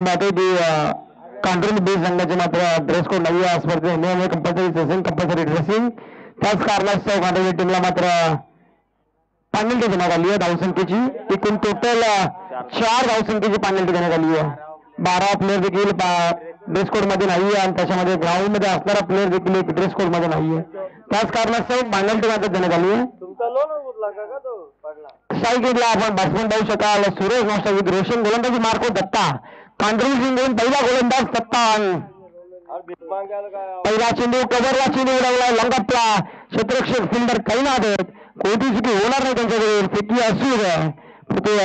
बाकी दी कांट्रोल बी संघाचे मात्र ड्रेस कोड नाही आहे स्पर्धेचे नियम आहे कंपल्सरी ड्रेसिंग कंपल्सरी ड्रेसिंग त्याच कारणास्तव कांट्रोल टीमला मात्र पेनल्टी देण्यात आली आहे धावसंख्येची एकूण टोटल 4 धावसंख्येची पेनल्टी देण्यात आली आहे 12 प्लेयर देखील ड्रेस कोड मध्ये नाही आहे आणि त्याच्यामध्ये ग्राउंड मध्ये असणारा प्लेयर देखील ड्रेस कोड मध्ये नाही आहे त्याच कारणास्तव पेनल्टी मात्र देण्यात आली आहे साईडला आपण बॅट्समन पाहू शकाल सुरेश मास्टर रोशन गोलंदाजी मार्को दत्ता कांट्रोल पहिला गोलंदाज दत्ता पहिला चेंडू कव्हरला चेंडू उडवला लंगपला क्षेत्ररक्षक फिल्डर काही ना देत कोणती चुकी होणार नाही त्यांच्याकडे फेकी असू ते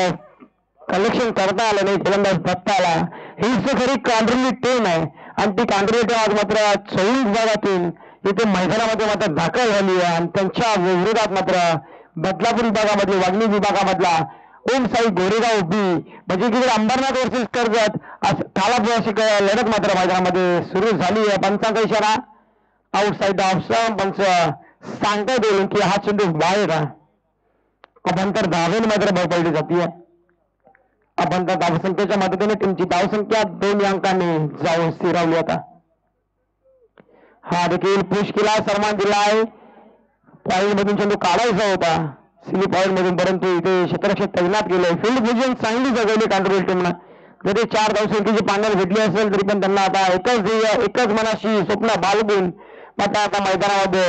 कलेक्शन करता आलं नाही गोलंदाज दत्ताला हीच खरी कांड्रोली टीम आहे आणि ती कांड्रोली टीम आज मात्र 24 भागातून इथे मैदानामध्ये मात्र दाखल झाली आहे आणि त्यांच्या विरोधात मात्र बदलापूर विभागामधले वागणी विभागामधला ओम साई गोरेगाव बी म्हणजे की अंबरनाथ वर्सेस कर्जत लढत मात्र मैदानामध्ये सुरू झाली आहे पंचांचा इशारा आउटसाईड ऑफ पंच सांगता येईल की हा चेंडू बाहेर अभ्यंतर धावेन मात्र पडली जाते अभ्यंतर धावसंख्येच्या मदतीने टीमची धावसंख्या 2 अंकांनी जाऊन स्थिरावली आता हा देखील पुश केला सन्मान दिला आहे पॉईंट मधून चेंडू काढायचा होता सिली पॉईंट मधून परंतु इथे क्षेत्ररक्षक तैनात केले फील्ड पोझिशन चांगली जगवली कांट्रोल टीमनं जरी 4 धावसंख्येची पांढर भेटली असेल तरी पण त्यांना आता एकच मनाशी स्वप्न बाळगून मात्र आता मैदानामध्ये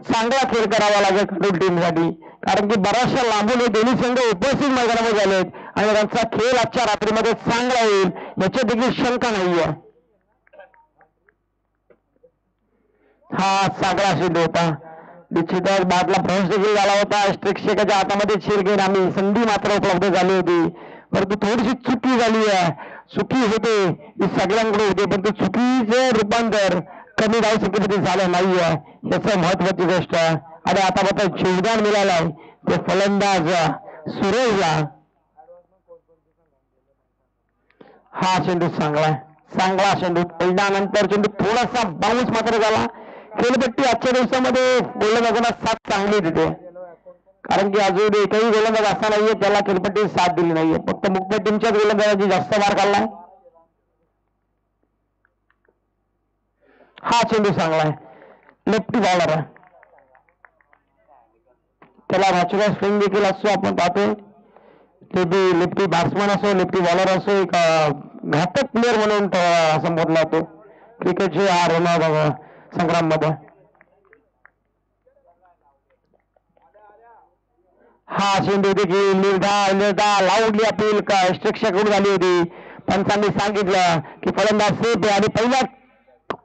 चांगला खेळ करावा लागेल कंट्रोल टीमसाठी कारण की बऱ्याचशा लांबून हे दोन्ही संघ उपस्थित मैदानामध्ये झालेत आणि त्यांचा खेळ आजच्या रात्रीमध्ये चांगला होईल याची देखील शंका नाहीये हा चांगला सिद्ध होता निश्चितच बाटला प्रवेश देखील झाला होता प्रेक्षकाच्या हातामध्ये शिर घेऊन आम्ही संधी मात्र उपलब्ध झाली होती परंतु थोडीशी चुकी झाली आहे चुकी होते ही सगळ्यांकडे होते पण चुकीचे रूपांतर कमी धावसंख्येमध्ये झालं नाहीये याचं महत्वाची गोष्ट आणि आता मात्र योगदान मिळालंय ते फलंदाज सुरेशला हा चेंडू चांगला चेंडू पहिल्यानंतर चेंडू थोडासा बाउन्स मात्र झाला खेळपट्टी आजच्या दिवसामध्ये गोलंदाजांना साथ चांगली देते कारण की अजून एकही गोलंदाज असा नाहीये त्याला खेळपट्टी साथ दिली नाहीये फक्त मुख्य टीमच्याच गोलंदाजाची जास्त मार काढलाय हा चेंडू चांगलाय लेफ्टी बॉलर आहे त्याला नॅचरल स्विंग देखील असतो आपण पाहतोय लेफ्टी बॅट्समन असो लेफ्टी बॉलर असो एक घातक प्लेअर म्हणून संबोधला जातो क्रिकेटचे हा रोनाल्डो संग्राम मध्ये हा चेंडू देखील निर्धार लाऊडली अपील शिक्षकडून झाली होती पंचांनी सांगितलं की फलंदाज सेफ आहे आणि पहिला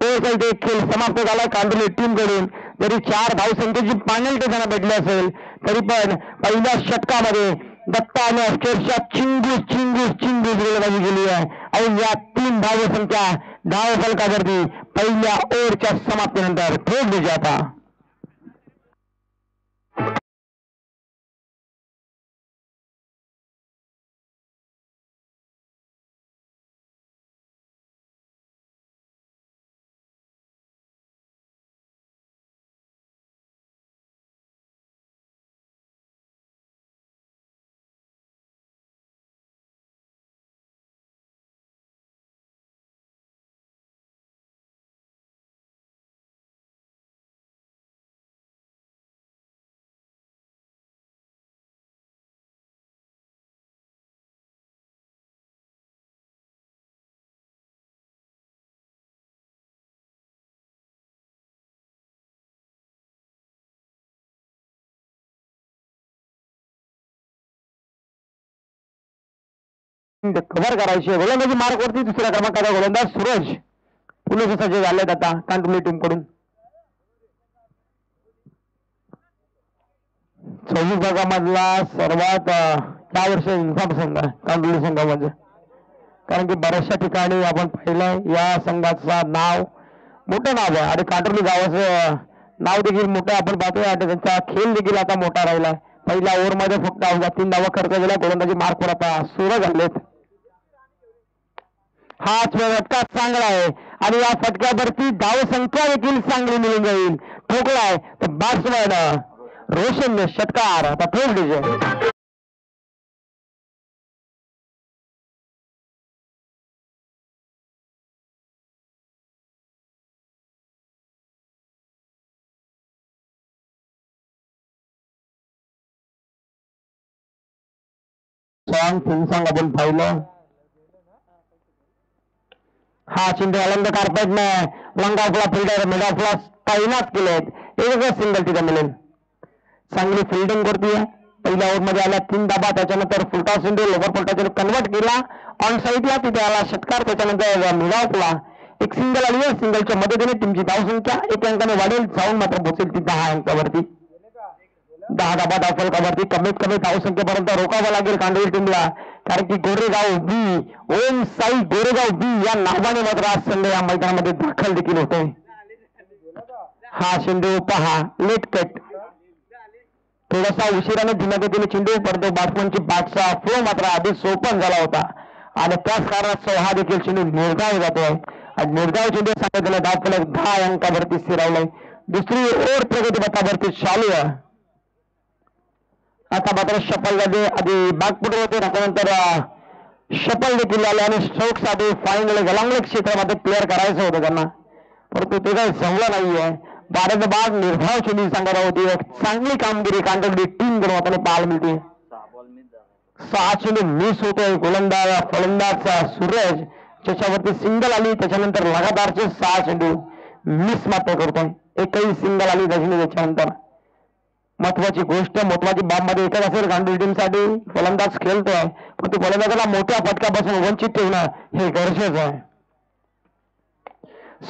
ओव्हरचा खेळ समाप्त झाला कांडोली टीम कडून जरी 4 धावसंख्येची पेनल्टी त्यांना भेटली असेल तरी पण पहिल्या षटकामध्ये दत्ताने अक्षरशः चिंगूस गोलंदाजी केली आहे आणि या 3 धावसंख्या धाव फलकावरती पहिल्या ओव्हरच्या समाप्तीनंतर ठोकली जाता कव्हर करायची गोलंदाजी मार्क वरती दुसऱ्या क्रमांकाचा गोलंदाज सूरज पुणे सज्ज झालेत आता कांटुली टीम कडून 24 भागामधला सर्वात या वर्षी इन्फॉर्म संघ कांटुली संघामध्ये कारण की बऱ्याचशा ठिकाणी आपण पाहिलंय या संघाचं नाव मोठं नाव आहे आणि कांटुली गावाचं नाव देखील मोठं आपण पाहतोय आणि त्यांचा खेळ देखील आता मोठा राहिलाय पहिल्या ओव्हर मध्ये फक्त 3 धावा खर्च केला गोलंदाजी मार्क वर आता सूरज आणलेत हा फटका चांगला आहे आणि या फटक्यावरती धावसंख्या देखील चांगली मिळून जाईल ठोकलाय तर बॅट्समॅन रोशनने षटकार आता ठोकले स्ट्रॉंग फिनिशिंग आपण पाहिलं. हा शिंदे अलंग कार्पेटने लॉंग ऑफला फिल्डर मिड ऑफला तैनात केलेत. एकच सिंगल तिथे मिळेल. चांगली फिल्डिंग करते. पहिल्या ओव्हरमध्ये आल्या 3 धाबा. त्याच्यानंतर फुलटा सिंधू लोवर फुलटा कन्वर्ट केला ऑन साईडला. तिथे आला षटकार. त्याच्यानंतर मिड ऑफला एक सिंगल आली आहे. सिंगलच्या मदतीने टीमची धावसंख्या 1 अंकाने वाढेल. जाऊन मात्र पोहोचेल ती 10 अंकावरती. 10 धाबा धावफलकावरती कमीत कमी धावसंख्येपर्यंत रोखावं लागेल कांडोली टीमला. कारण की गोरेगाव बी ओम साई गोरेगाव बी या नावाने मात्र आज संडे या मैदानामध्ये दाखल देखील होते. हा चेंडू पहा लेट कट. थोडासा उशिराने धीम्या गतीने चेंडू परंतु बॅट्समनची बॅटचा फ्लो मात्र आधीच ओपन झाला होता आणि त्याच कारणास्तव हा देखील चेंडू निर्धाव जातोय. आणि निर्धाव चेंडू सांगितलेला धावफलक 10 अंकावरती स्थिरावलाय. दुसरी ओव्हर प्रगतीपथावरती चालू आहे. आता मात्र शफल झाले. आधी बॅकफुट होते. त्याच्यानंतर शफल देखील आले आणि स्ट्रोक्स आधी फाईनल गलांगले क्षेत्रामध्ये प्लेअर करायचं होतं त्यांना, परंतु ते काही जमलं नाहीये. बाराचा बाग निर्धाव चेंडू सांगत होती. एक चांगली कामगिरी कांडवली टीम कडून आता पाहायला मिळते. 6 चेंडू मिस होतोय. गोलंदाज फलंदाज सूरज ज्याच्यावरती सिंगल आली. त्याच्यानंतर लगातारचे 6 चेंडू मिस मात्र करतोय. एकही सिंगल आली त्याच्यानंतर. महत्वाची गोष्ट महत्वाची बाब मध्ये एकच असेल गांडूळ टीमसाठी फलंदाज खेळतोय पण तो फलंदाजाला मोठ्या फटक्यापासून वंचित ठेवणं हे गरजेचं आहे.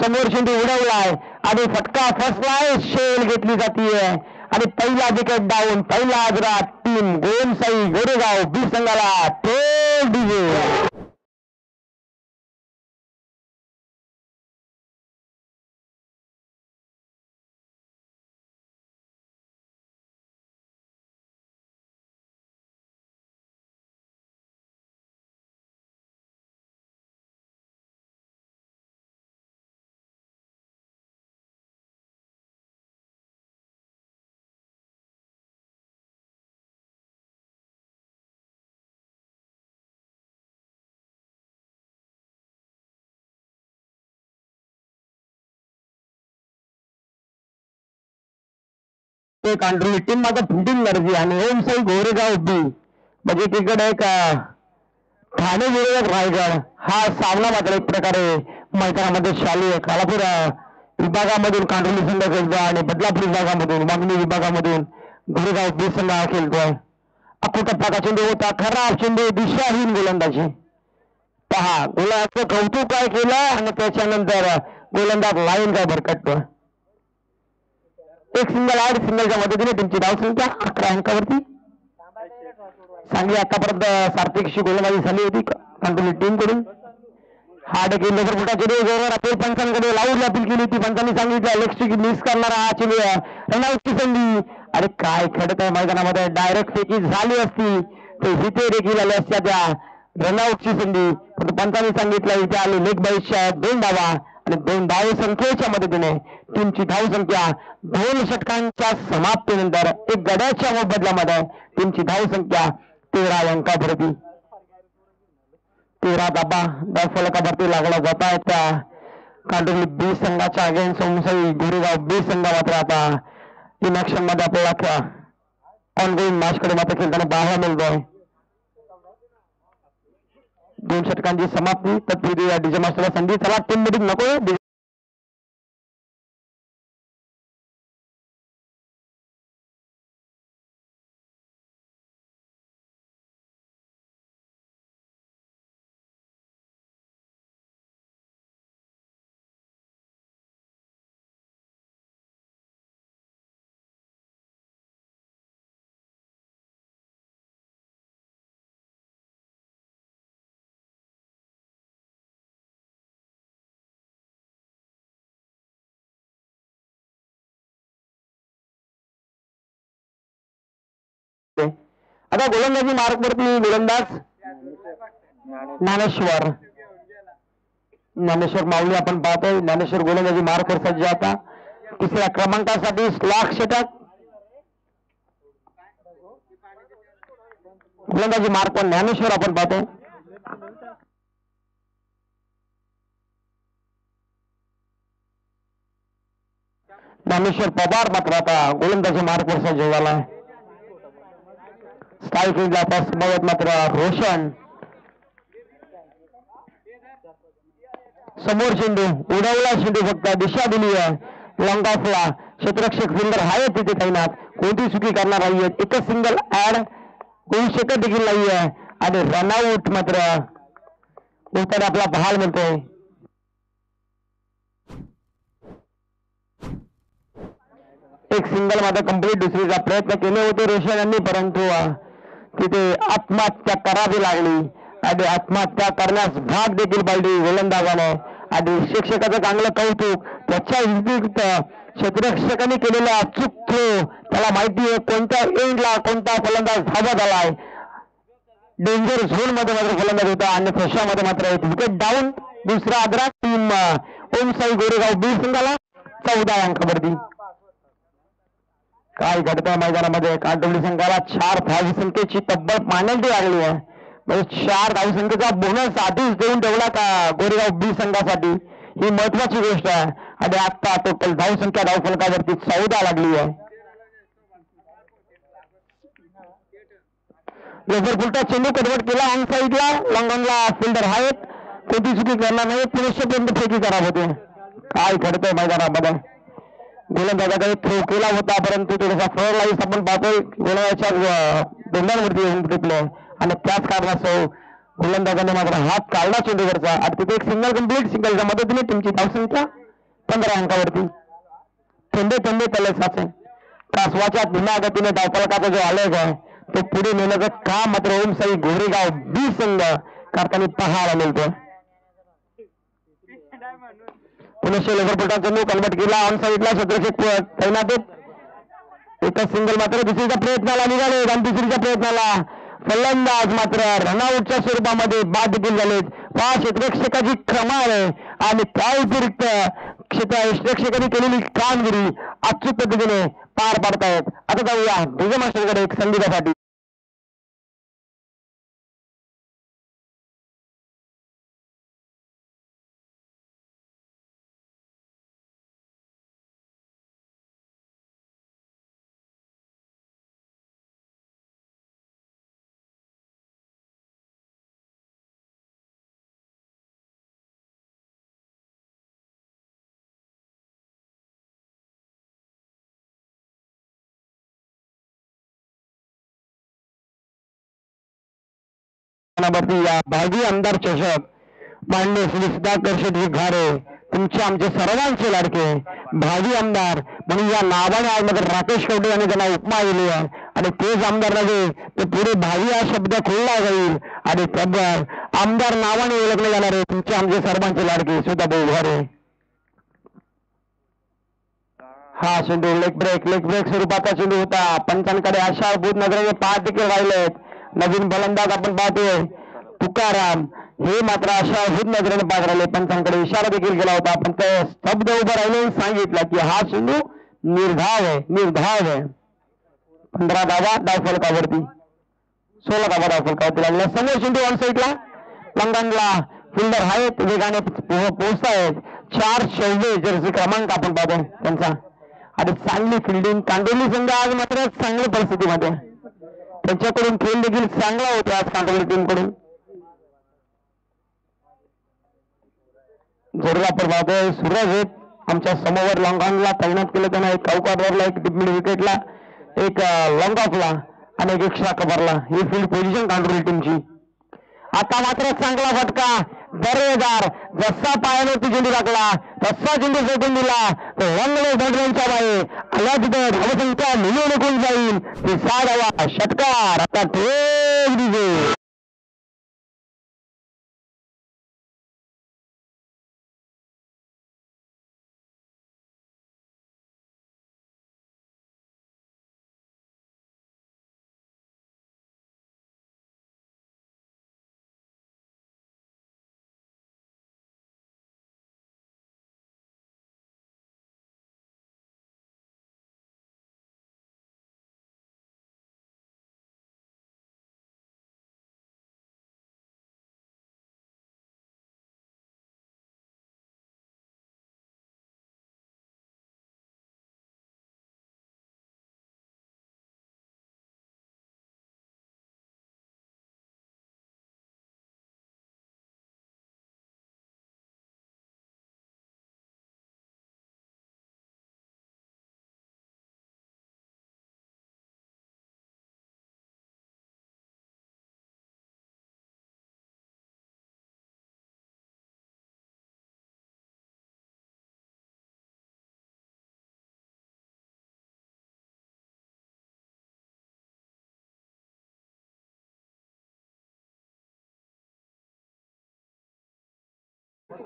समोर चेंडू उडवलाय आणि फटका फसलाय. शेल घेतली जातीये आणि पहिला विकेट डाऊन. पहिला आजरा टीम गोमसाई गोरेगाव बी संघाला टोल डीजे. कांडोली टीम मात्र फिल्डिंग गरजे आणि ओमसाई गोरेगाव बी म्हणजे तिकडे एक ठाणे गोरेगाव रायगड हा सामना मात्र एक प्रकारे मैदानामध्ये शालेय कालापूर विभागामधून कांडोली संघ खेळतो आणि बदलापूर विभागामधून मागणी विभागामधून गोरेगाव बी संघ खेळतोय. अकुटप्पाचा चेंडू होता. खराब चेंडू दिशाहीन गोलंदाजी. पहा गोलंदाजचं कौतुक काय केलं आणि त्याच्यानंतर गोलंदाज लाईन काय भरकटतो. एक सिंगल आठ. सिंगलच्या मदतीने टीमची धावसंख्या 11 अंकावरती. चांगली आतापर्यंत सार्थिकशी गोलंदाजी झाली होती कांडोली टीम कडून. हा देखील लेकर फुटा चेंडू अपील पंचांकडे लावून अपील केली होती. पंचांनी सांगितलं इलेक्ट्रिक मिस करणारा हा चेंडू रनआउटची संधी. अरे काय खडत आहे मैदानामध्ये. डायरेक्ट फेकी झाली असती ते इथे देखील आले असत्या त्या रनआउटची संधी. पण पंचांनी सांगितलं इथे आले लेग बाईसच्या 2 धावा आणि 2 धाव संख्येच्या मदतीने टीमची धावसंख्या 2 षटकांच्या समाप्तीनंतर एक गड्याच्या मोबदल्यामध्ये टीमची धावसंख्या 13 अंकावरती. 13 धाबा धावफलकावरती लागला जात आहे त्या कांडोली बी संघाच्या अगेन्स्ट ओमसाई गोरेगाव बी संघ मात्र आता इन ऍक्शन मध्ये आपल्याला ऑनगोईंग मॅच कडे मात्र खेळताना पाहायला मिळतोय. 2 षटकांची समाप्ती. तत्पूर्वी या डीजे मास्टरला संधी. चला टीम मीटिंग नको. आता गोलंदाजी मार्क वरती गोलंदाज ज्ञानेश्वर माऊली आपण पाहतोय. ज्ञानेश्वर गोलंदाजी मार्कवर सज्ज. आता 3ऱ्या क्रमांकासाठी स्लॉक षटक. गोलंदाजी मार्कवर ज्ञानेश्वर आपण पाहतोय. ज्ञानेश्वर पवार मात्र आता गोलंदाजी मार्कवर सज्ज झाला आहे. स्ट्राईक रेंजला पास मात्र रोशन समोर चेंडू उडवला चेंडू फक्त दिशा दिली आहे लॉंग ऑफला क्षेत्ररक्षक फिल्डर आहे तिथे तैनात कोणती चुकी करणार नाहीये एकच सिंगल ऍड होऊ शकत देखील नाहीये आणि रनआउट मात्र उत्तर आपला बहाल म्हणतोय एक सिंगल मात्र कंप्लीट दुसरीचा प्रयत्न केले होते रोशन यांनी परंतु तिथे आत्महत्या करावी लागली आणि आत्महत्या करण्यास भाग देखील पाहिजे गोलंदाजाने आणि शिक्षकाचं चांगलं कौतुक त्याच्या व्यतिरिक्त क्षेत्ररक्षकांनी केलेला अचूक थ्रो त्याला माहिती आहे कोणत्या एंडला कोणता फलंदाज धावत आलाय डेंजर झोन मध्ये मात्र फलंदाज होता आणि तशामध्ये मात्र एक विकेट डाऊन दुसरा आदरा टीम ओम साई गोरेगाव बी संघाला 14 अंकावरती काय घडतंय मैदानामध्ये कांडवली संघाला 4 धावसंख्येची तब्बल पेनल्टी लागली आहे म्हणजे 4 धावसंख्येचा बोनस आधीच देऊन ठेवला का गोरेगाव बी संघासाठी ही महत्वाची गोष्ट आहे आणि आता टोटल धावसंख्या धावफलकावरती 14 लागली आहे लेझरपुलचा चेंडू कन्वर्ट केला ऑन साईडला लॉंगॉनला फिल्डर आहेत कोणती चुकी करणार नाही पुरुषपर्यंत फेकी करावं होते काय घडतंय मैदानामध्ये गोलंदाजाकडे थ्रो केला होता परंतु थोडासा फळ लाईस आपण पाहतोय गोलंदाजाच्या दोंडांवरती येऊन टिकले आणि त्याच कारणास्तव गोलंदाजाने मात्र हात काढला चेंडूवरचा आणि तिथे एक सिंगल कंप्लीट सिंगलच्या मदतीने टीमची धावसंख्या 15 अंकावरती थेंबे थेंबे तले साचे कासवाच्या धीम्या गतीने धावफलकाचा जो आलेख आहे तो पुढे नेण्याचं काम मात्र ओम साई गोरेगाव बी संघ करताना पाहायला मिळतो पुणे लेझरपुलचा चेंडू कन्वर्ट केला ऑन साईडला क्षेत्ररक्षक तैनात एकच सिंगल मात्र दुसरीच्या प्रयत्नाला निघाले आणि तिसरीच्या प्रयत्नाला फलंदाज मात्र रनआउटच्या स्वरूपामध्ये बाद देखील झालेत क्षेत्ररक्षकाची कमाल आहे आणि त्या व्यतिरिक्त क्षेत्ररक्षकांनी केलेली कामगिरी अचूक पद्धतीने पार पाडतायत आता जाऊया ढिगे मास्टरकडे एक संगीतासाठी या भागी आमदार चषक मान्य श्री सुधाकर शेट्टी घारे तुमचे आमचे सर्वांचे लाडके भावी आमदार म्हणून या नावाने आज मात्र राकेश कवडे यांनी त्यांना उपमा दिली आहे आणि तेच आमदार नव्हे ते पुढे भावी हा शब्द खोलला जाईल आणि त्यावर आमदार नावाने ओळखले जाणार आहे तुमचे आमचे सर्वांचे लाडके सुधाभाऊ घारे हा चेंडू लेग ब्रेक स्वरूपाचा चेंडू होता पंचांकडे आशाभूत नजरेने 5 देखील राहिलेत नवीन फलंदाज आपण पाहतोय तुकाराम हे मात्र आशाभूत नजरेने पाहत राहिले पंचांकडे इशारा देखील केला होता पण ते स्तब्ध उभं राहिले सांगितलं की हा चेंडू निर्धाव आहे 15 धावा धावफलकावरती 16 धावा धावफलकावरती लागल्या समोर चेंडू ऑन साईडला लंगनला फिल्डर आहेत वेगाने पोहोचतायत 4 शौर्य जर्सी क्रमांक आपण पाहतो त्यांचा आणि चांगली फिल्डिंग कांडोली संघ आज मात्र चांगल्या परिस्थितीमध्ये त्यांच्याकडून खेळ देखील चांगला होता आज कांडोली टीमकडून जरूर आपण पाहतोय सूरज आहेत आमच्या समोर लॉंग ऑनला तैनात केलं त्यांना एक चौकाटवरला एक मिड विकेटला एक लॉंग ऑफला आणि एक एक्स्ट्रा कव्हरला ही फील्ड पोझिशन कांडोली टीमची आता मात्र चांगला फटका दरेदार जसा पायावरती चेंडू टाकला तसा चेंडू फेकून दिला तर रंगले भटव्यांच्या बाहेर आला तिथे धावसंख्या निघून जाईल ती 6 धावा षटकार आता ठेव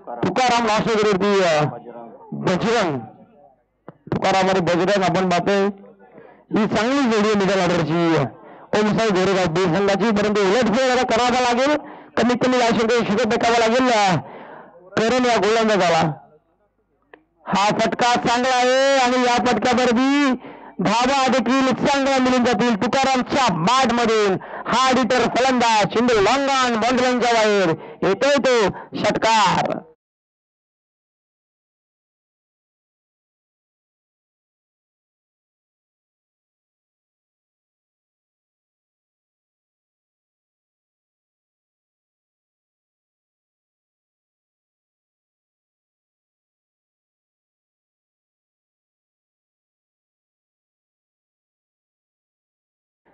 तुकाराम नाशिकवरती बजरंग. तुकाराम आणि बजरंग आपण पाहतोय ही चांगली जोडी मिडल ऑर्डरची ओमसाई गोरेगाव बी संघाची. परंतु उलटफेर करावा लागेल, कमीत कमी शिकत टाकावा लागेल करून या गोलंदाजाला. हा फटका चांगला आहे आणि या फटक्यावरती धावा देखील चांगल्या मिळून जातील. तुकारामच्या माठ मधून हा डिटर फलंदाज चेंडू लॉंगॉन बाउंड्रीच्या बाहेर येतोय तो षटकार.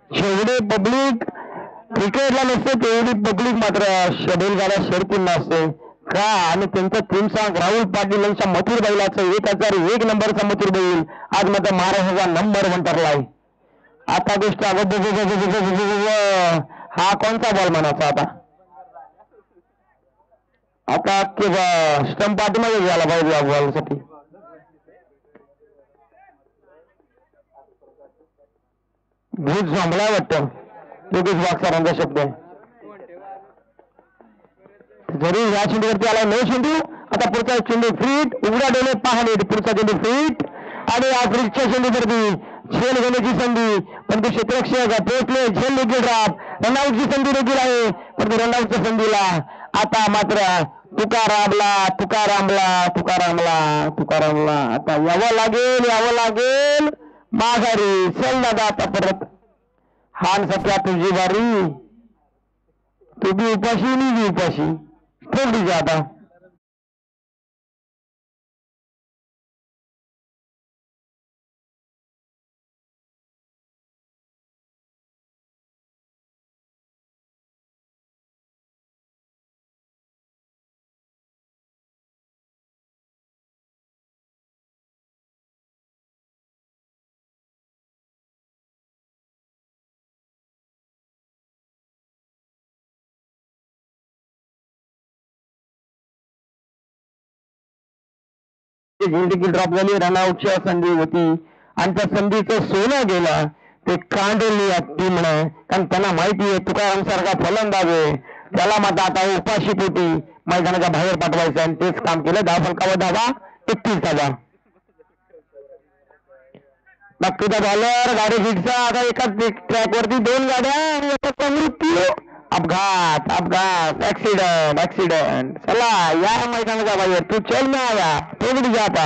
जेवढे पब्लिक क्रिकेटला नसते तेवढी पब्लिक मात्र शेड्यूल गाड्या शर्यतींना असते का. आणि त्यांचा टीम सॉंग राहुल पाटील यांच्या मथुर बैलाचं 1001 नंबरचा मथुर बैल आज मात्र महाराष्ट्राचा नंबर 1 ठरलाय. आता गोष्ट हा कोणता बॉल म्हणायचा आता स्टंप पाठीमागे गेला पाहिजे या बॉलसाठी. भूत झोंबलाय वाटतं योगेश वागसरांचा शब्द आहे. जरी या चेंडूवरती आला 9 चेंडू. आता पुढचा चेंडू फ्रीट उघडा डोळे पाहणे पुढचा चेंडू फ्रीट आणि या फ्रीटच्या चेंडूवरती झेल घेण्याची संधी. पण ते क्षेत्ररक्षक पोहोचले झेल देखील ड्रॉप रनआउटची संधी देखील आहे. पण रनआउटच्या संधीला आता मात्र तुकारामला आता यावं लागेल माघारी. चल दादा आता परत हान सख्या तुझी बारी, तू बी उपाशी मी बी उपाशी ठेवली जा आता. देखील ड्रॉप झाली. रनआउटची संधी होती आणि त्या संधीचं सोनं गेलं ते कांडोली या टीमनं. कारण त्यांना माहिती आहे तुकाराम सारखा फलंदाज आहे त्याला मात्र आता उपाशी पोटी मैदानाच्या बाहेर पाठवायचं आणि तेच काम केलं. 10 फलकावर धावा 31 धावा. बाकीचा बॉलर गाडी फिटचा. आता एकाच ट्रॅकवरती 2 गाड्या आणि एकाचा मृत्यू. अपघात ऍक्सिडेंट. चला या मैदानाच्या बाहेर तू चल ना या तोगडी जा आता.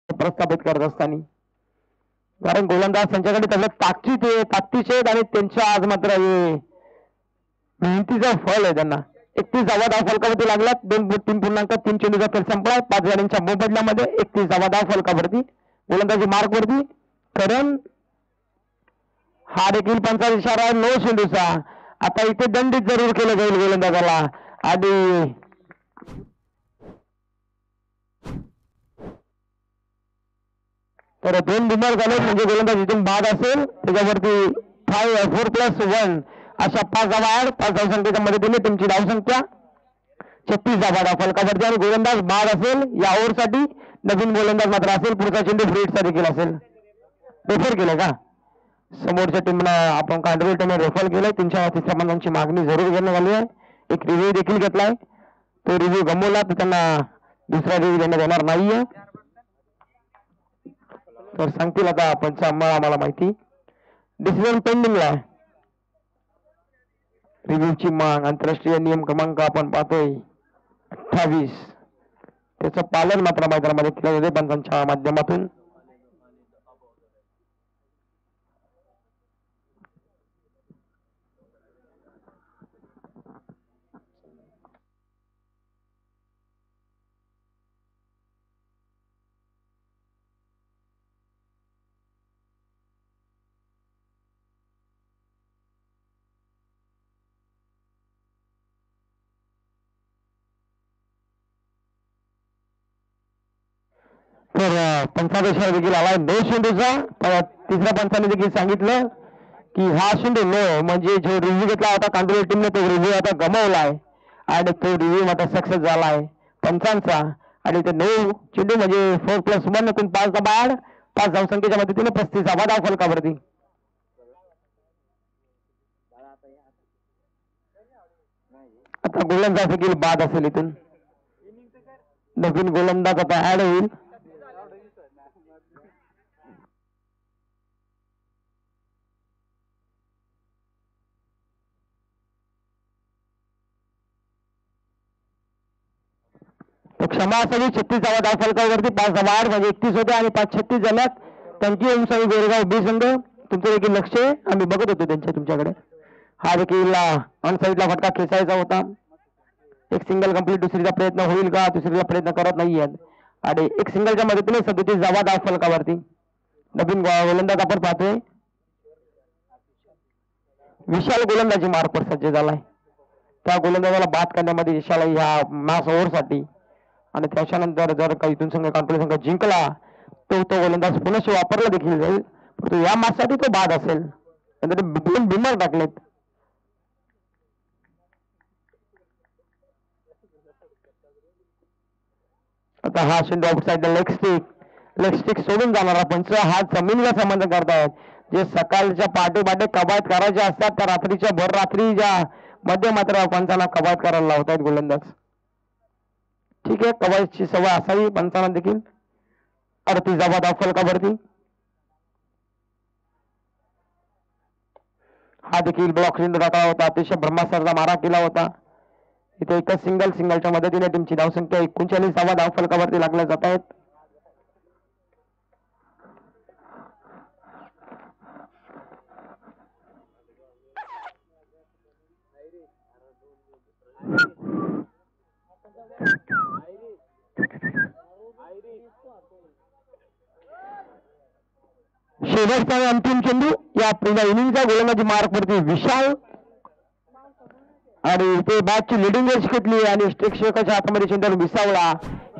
प्रस्थापित करत असताना कारण गोलंदाज त्यांच्याकडे त्याला ताकदीचे आहेत आणि त्यांच्या आज मात्र मेहनतीचं फळ आहे त्यांना. 31 धावा धाव फलकावरती लागल्यात. 3.3 चेंडूचा खेळ संपलाय 5 गाड्यांच्या मोबदल्यामध्ये 31 धावा धाव फलकावरती गोलंदाजी मार्कवरती. करण हा देखील पंचाचा इशारा आहे 9 चेंडूचा. आता इथे दंडित जरूर केलं जाईल गोलंदाजाला. आधी तर 2 बिंदर झाले म्हणजे गोलंदाज इथून बाद असेल. त्याच्यावरती 4+1 अशा 5 धावा आहेत. 5 धावसंख्येच्या मदतीने तुमची धावसंख्या 36 धावा धाव फलकावरती आणि गोलंदाज बाद असेल या ओव्हरसाठी. नवीन गोलंदाज मात्र असेल. पुढचा चेंडू फ्रीटचा देखील असेल. रेफर केलं का समोरच्या टीमला आपण कांडोली टीमने रेफर केलंय. 303 पंचांची मागणी जरूर करण्यात आली आहे. एक रिव्ह्यू देखील घेतलाय. तो रिव्ह्यू गमवला तर त्यांना दुसरा रिव्ह्यू देण्यात येणार नाहीये. तर सांगतील आता आम्हाला माहिती. डिसिजन पेंडिंगला आहे. रिव्ह्यूची माग आंतरराष्ट्रीय नियम क्रमांक आपण पाहतोय 28 त्याचं पालन मात्र मैदानामध्ये केलं जाते पंचांच्या माध्यमातून. तर पंचादेशावर देखील आलाय नो शेंडूचा. तर तिसऱ्या पंचाने देखील सांगितलं की हा शेंडू नो, म्हणजे जो रिव्ह्यू घेतला होता कांदिवली टीमने तो रिव्ह्यू आता गमावलाय आणि तो रिव्ह्यू आता सक्सेस झालाय पंचांचा. आणि ते 9 चेंडू म्हणजे 4+1 एकूण 5 धावा, 5 धावसंख्येच्या मदतीने 35 धाव फलकावरती. आता गोलंदाज देखील बाद असेल इथून. नवीन गोलंदाज आता ऍड होईल. क्षमा असावी. 36 धावा फलकावरती 5 धावा म्हणजे 31 होते आणि 5-36 झाल्यात. त्यांची उंचाई गोरेगाव बी संघ. तुमचं देखील लक्ष आम्ही बघत होतो तुमच्याकडे. हा देखील ऑन साईडला फटका खेचायचा होता. एक सिंगल कंप्लीट. दुसरीचा प्रयत्न होईल का? दुसरीचा प्रयत्न करत नाहीये आणि एक सिंगलच्या मदतीने 37 धावा फलकावरती. नवीन गोलंदाज आपण पाहतोय विशाल गोलंदाजी मार्कवर सज्ज झालाय. त्या गोलंदाजाला बाद करण्यामध्ये यश आला ह्या मॅच ओव्हरसाठी. आणि त्याच्यानंतर जर काही इथून संघ कॉन्फिडन्स संघ जिंकला तो गोलंदाज पुनश्च वापरला देखील जाईल. परंतु या मॅचसाठी तो बाद असेल. दोन बिमर टाकलेत. आता हा शेंडू आउटसाइड लेग स्टिक सोडून जाणारा पंच हा जमिनीला संबंध करतायत. जे सकाळच्या पहाटे कवायत करायचे असतात त्या रात्रीच्या भर रात्री ज्या मध्य मात्र पंचांना कवायत करायला लावतायत गोलंदाज. ठीक आहे, कवायतची सवय असावी पंचांना देखील. 38 धावा फलकावरती. हा देखील ब्लॉक शेंडू टाकला होता. अतिशय ब्रह्मास्त्राचा मारा केला होता. इथे एकच सिंगलच्या मदतीने टीमची धावसंख्या 39 धावा फलकावरती लागल्या जात आहेत. शेवटचा अंतिम चेंडू या पहिल्या इनिंगचा गोलंदाजी मार्कवरती विशाल. आणि इथे बॅटची लिडिंग एज घेतली आणि प्रेक्षकाच्या हातामध्ये चेंडू विसावला.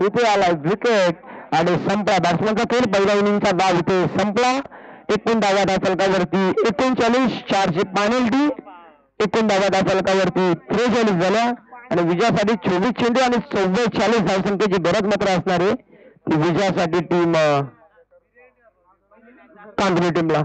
इथे आला विकेट आणि संपला. बॅट्समॅनचा खेळ पहिल्या इनिंगचा डाव इथे संपला. 51 धावा फलकावरती 39-4ची पेनल्टी. 51 धावा फलकावरती 43 झाल्या आणि विजयासाठी 24 चेंडू आणि 44 धावसंख्येची गरज मात्र असणार आहे ती विजयासाठी टीम कांदिवली टीमला.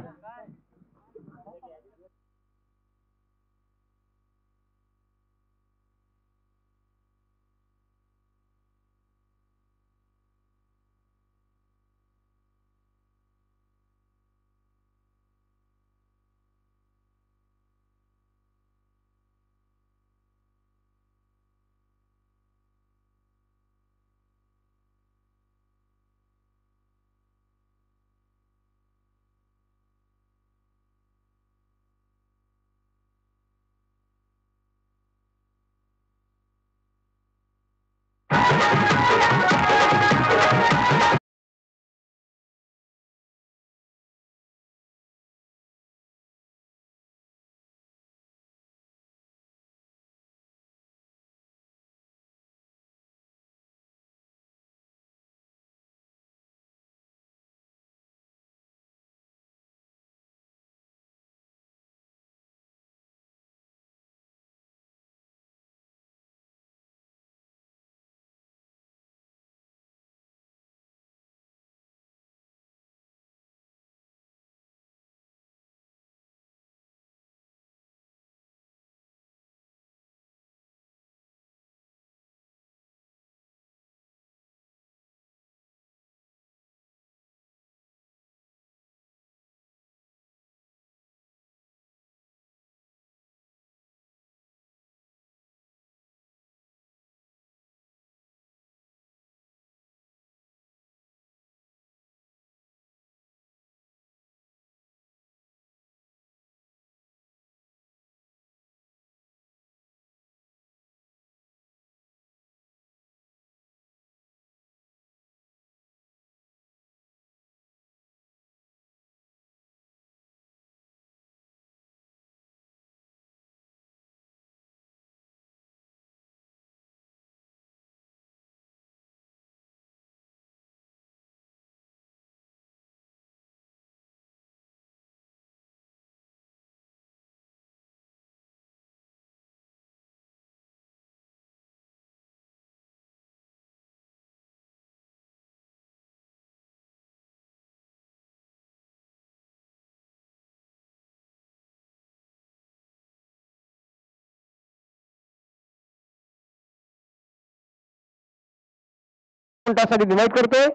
आपण त्यासाठी डिवाइड करतोय.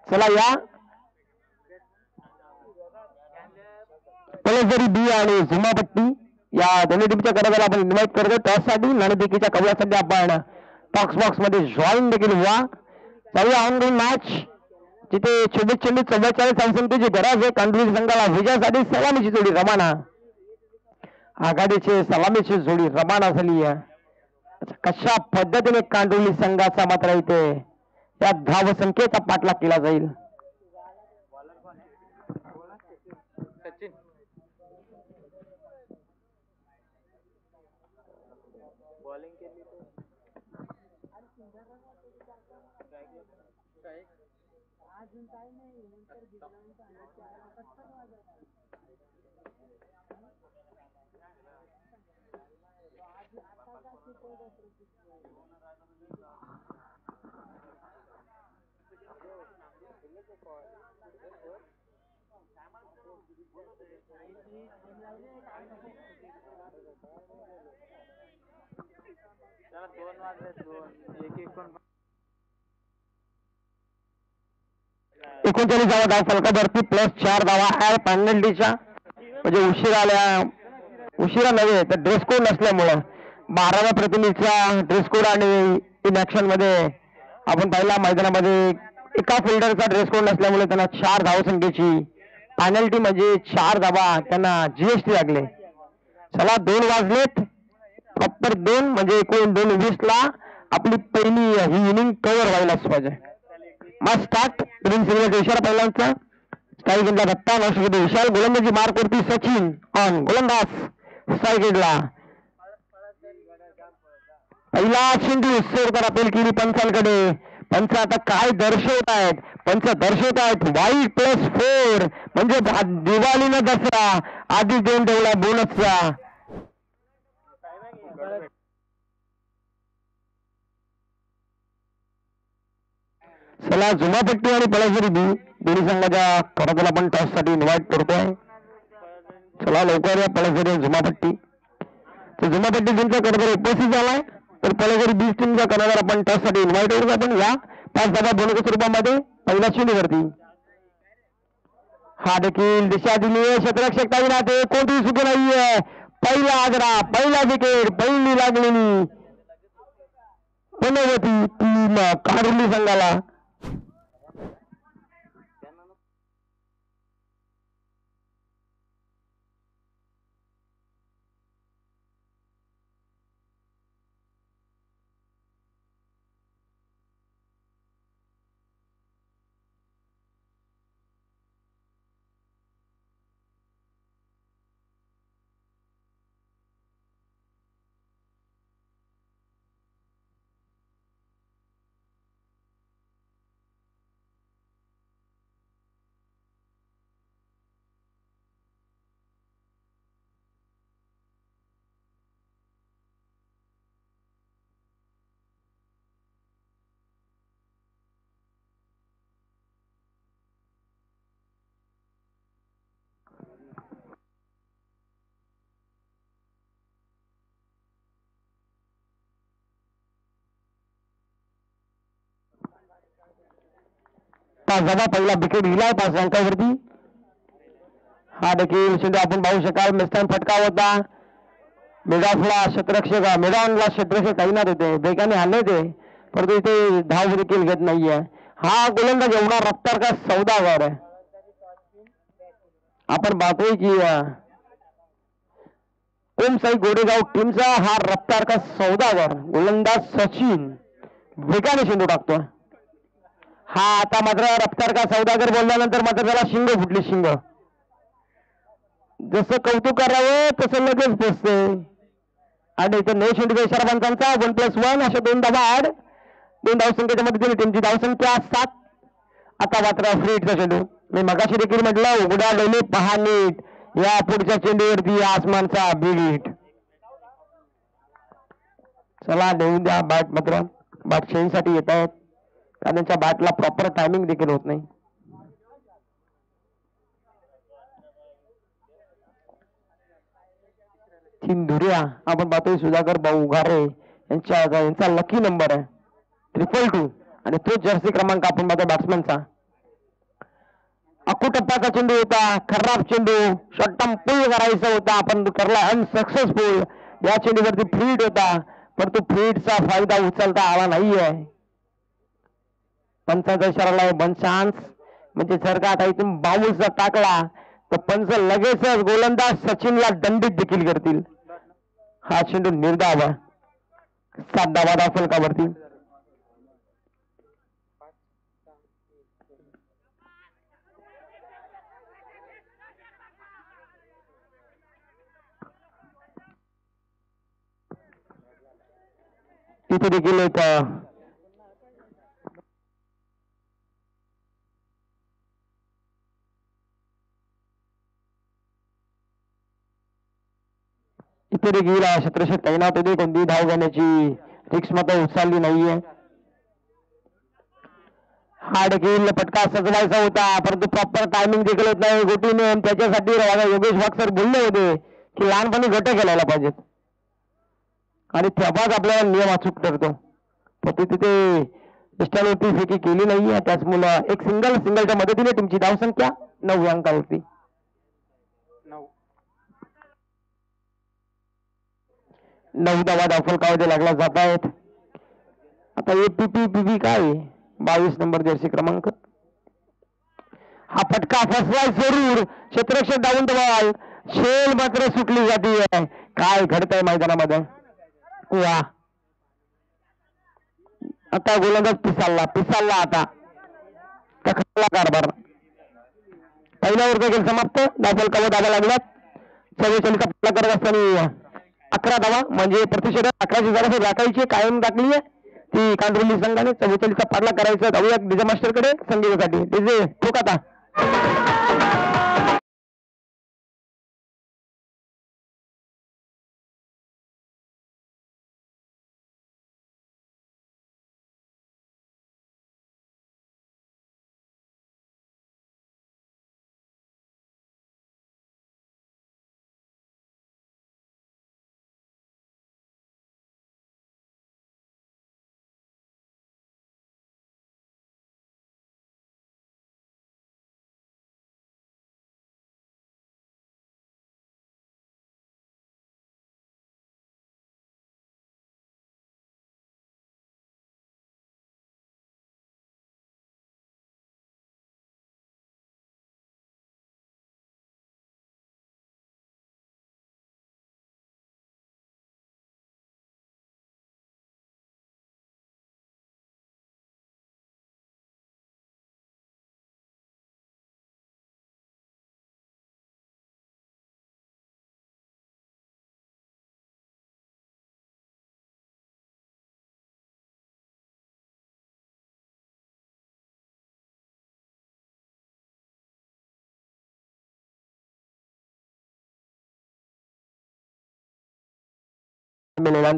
चला या पलसदरी बी आणि झुमापट्टी या दोन्ही टीमच्या कर्णधाराला आपण इन्व्हाइट करतोय त्यासाठी नाणेफेकीच्या कवलासाठी आपण टॉक्स बॉक्स मध्ये जॉईन देखील व्हा. चालूया ऑनलाईन मॅच जिथे 24 चेंडू 44 धावसंख्येची गरज आहे. कांदिवली संघाला विजयासाठी सलामीची जोडी रवाना. आघाडीची सलामीची जोडी रवाना झाली आहे. कशा पद्धतीने कांदिवली संघाचा मात्र इथे या धावसंख्येचा पाठलाग केला जाईल. एकोणचाळीस धावा धाव फलकावरती प्लस 4 धावा ऍड पेनल्टीच्या म्हणजे उशिरा नव्हे तर ड्रेस कोड नसल्यामुळं 12व्या प्रतिनिधीचा ड्रेस कोड आणि इन ऍक्शन मध्ये आपण पहिल्या मैदानामध्ये एका फिल्डरचा ड्रेस कोड नसल्यामुळे त्यांना 4 धावसंख्येची पेनल्टी म्हणजे 4 धावा त्यांना जीएसटी लागले. चला 2 वाजलेत प्रॉपर 2 म्हणजे एकूण 2:20 ला आपली पहिली ही इनिंग कव्हर व्हायलाच पाहिजे. मग स्टार्ट ग्रीन सिग्नलचा इशारा पहिल्यांचा स्ट्राईक दत्ता नॉट विशाल गोलंदाजी मार्क वरती सचिन ऑन गोलंदाज स्ट्राईक पहिला चेंडू सोडकर अपील केली पंचांकडे. पंच आता काय दर्शवत आहेत वाईट +4 म्हणजे दिवाळीनं दसरा आधी 2 ठेवला बोनसचा. चला झुमापट्टी आणि पळसदरी बी दोन्ही संघाच्या कर्णधाराला आपण टॉस साठी इन्व्हाइट करतोय. चला लवकर या पळसदरी झुमापट्टी झुमापट्टी टीमचा कर्णधार उपस्थित झालाय तर पळसदरी बी टीमचा कर्णधार आपण टॉस साठी इन्व्हाइट करतो. आपण या 5 धावा बोनस स्वरूपामध्ये पहिल्या चेंडूवरती हा देखील दिशा दिली आहे. क्षेत्ररक्षक ताईनाथे कोणतीही चुकी नाहीये. पहिला आग्रा पहिला विकेट पहिली लागलेली पुनवती टीम कांदिवली संघाला. धावा पहिला विकेट गेलाय 5 अंकावरती. हा देखील चेंडू आपण पाहू शकाल मिस्टान फटका होता. मेगाफला क्षेत्ररक्षक मेगानला क्षेत्ररक्षक तैनात होते वेगाने आले ते परंतु इथे धाव देखील घेत नाहीये. हा गोलंदाज एवढा रफ्तार का सौदागर आहे. आपण पाहतोय की ओमसाई गोडेगाव टीमचा हा रफ्तार का सौदागर गोलंदाज सचिन वेगाने चेंडू टाकतोय. हा आता मात्र रफ्तार का सौदागर बोलल्यानंतर मात्र त्याला शिंग फुटली. शिंग जसं कौतुक करावं तसं लगेच बसते आणि इथं नऊ चेंडूचा इशारा पंचांचा 1+1 अशा 2 धावा ऍड 2 धावसंख्येच्या मदतीने टीमची धावसंख्या 7. आता मात्र फ्रीटचा चेंडू मी मगाशी देखील म्हटलं उघड्या डोळे पहा नीट या पुढच्या चेंडूवरती आसमानचा बीट. चला देऊन द्या बॅट मात्र बॅट चेंजसाठी येत आहेत कारण त्यांच्या बॅटला प्रॉपर टायमिंग देखील होत नाही. तीन धुऱ्या आपण पाहतोय सुधाकर भाऊ उघारे यांचा लकी नंबर आहे 222 आणि तो जर्सी क्रमांक आपण बघा बॅट्समनचा. अकुटप्पाचा चेंडू होता, खराब चेंडू, शॉर्ट टर्म पुल करायचा होता पण तो ठरला अनसक्सेसफुल. या चेंडूवरती फ्रीड होता पण तो फ्रीडचा फायदा उचलता आला नाहीये. पंचाचा इशारा आहे वन चान्स. म्हणजे जर का आता इथून बाऊस जर टाकला तर पंच लगेचच गोलंदाज सचिनला दंडित देखील करतील. हा चेंडू निर्धाव, 7 धावा फलकावरती. इथे देखील एक इथे देखील क्षेत्रक्षक तैनात होते. कोणतीही धाव घेण्याची रिक्स मात्र उचलली नाहीये. हा देखील फटका सजवायचा होता परंतु प्रॉपर टायमिंग देखील होत नाही गोटीने. त्याच्यासाठी योगेश वाघ सर बोलले होते की लहानपणी गट खेळायला पाहिजेत आणि तेव्हाच आपल्याला नियम अचूक ठरतो. फक्त तिथे पिस्टलवरती फेकी केली नाहीये. त्याचमुळे एक सिंगलच्या मदतीने तुमची धावसंख्या 9 अंकावरती. 9 धावा धावफलकामध्ये लागला जात आहेत. आता एपीपी काय 22 नंबर जर्सी क्रमांक. हा फटका फसलाय जरूर. क्षेत्ररक्षक डाऊन बॉल. शेल मात्र सुटली जाते. काय घडतंय मैदानामध्ये. वा आता गोलंदाज पिसालला आता कखडला कारभार. पहिल्या ओव्हर देखील समाप्त. धावफलकावर धावा लागल्यात. 44 पल्ला करत असताना 11 धावा म्हणजे प्रतिषेधक 11ची जरा राखायची कायम टाकली आहे ती कांद्रोली संघाने. 44चा पाडला करायचा. धावूया डीजे मास्टरकडे संगीतासाठी. डीजे ठोक आता.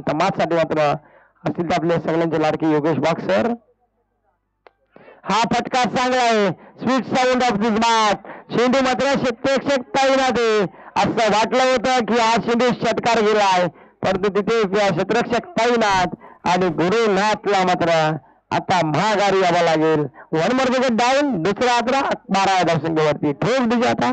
तमासाठी मात्र असतील तर आपले सगळ्यांचे लाडके योगेश वाघ सर. हा फटका चांगला आहे. Sweet sound of this match. शेंडू मात्र क्षेत्ररक्षक तैनात आहे. असं वाटलं होतं की हा शेंडू षटकार गेलाय परंतु तिथे क्षेत्ररक्षक तैनात आणि गुरुनाथला मात्र आता महागारी यावं लागेल. 1 मोर विकेट डाऊन. दुसरा 12 धावसंख्येवरती. ठोक दिजे आता.